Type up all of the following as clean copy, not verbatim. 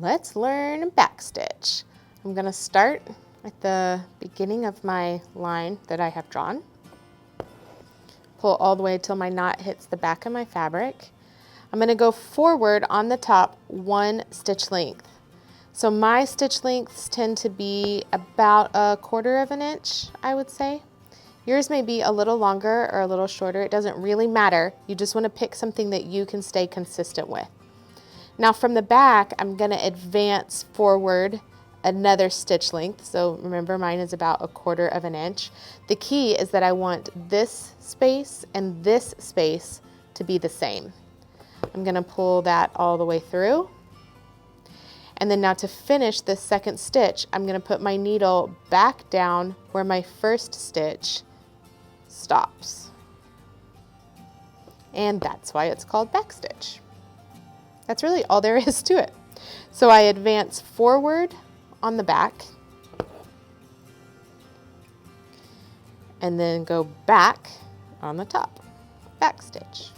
Let's learn backstitch. I'm going to start at the beginning of my line that I have drawn. Pull all the way till my knot hits the back of my fabric. I'm going to go forward on the top 1 stitch length. So my stitch lengths tend to be about 1/4 of an inch, I would say. Yours may be a little longer or a little shorter. It doesn't really matter. You just want to pick something that you can stay consistent with. Now from the back, I'm going to advance forward another stitch length. So remember, mine is about 1/4 of an inch. The key is that I want this space and this space to be the same. I'm going to pull that all the way through. And then now to finish this second stitch, I'm going to put my needle back down where my first stitch stops. And that's why it's called backstitch. That's really all there is to it. So I advance forward on the back and then go back on the top, backstitch.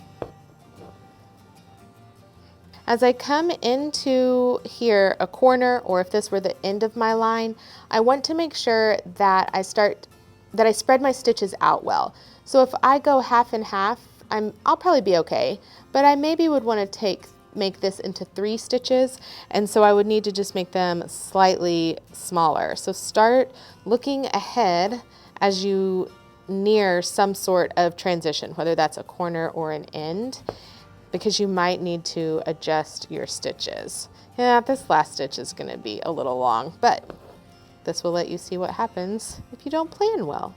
As I come into here a corner, or if this were the end of my line, I want to make sure that I spread my stitches out well. So if I go half and half, I'll probably be okay, but I maybe would want to make this into 3 stitches, and so I would need to just make them slightly smaller. So start looking ahead as you near some sort of transition, whether that's a corner or an end, because you might need to adjust your stitches. Yeah, this last stitch is going to be a little long, but this will let you see what happens if you don't plan well.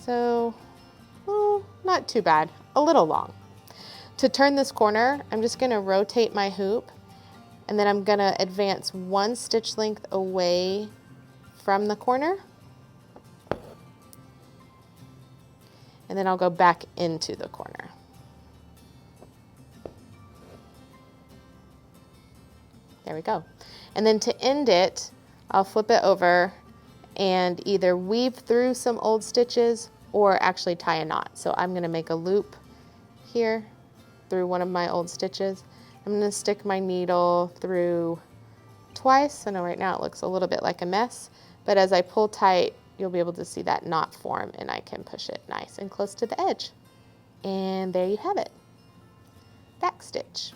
So, not too bad, a little long. To turn this corner, I'm just going to rotate my hoop, and then I'm going to advance 1 stitch length away from the corner, and then I'll go back into the corner. There we go. And then to end it, I'll flip it over and either weave through some old stitches or actually tie a knot. So I'm going to make a loop here through one of my old stitches. I'm going to stick my needle through twice. I know right now it looks a little bit like a mess, but as I pull tight, you'll be able to see that knot form, and I can push it nice and close to the edge. And there you have it, backstitch.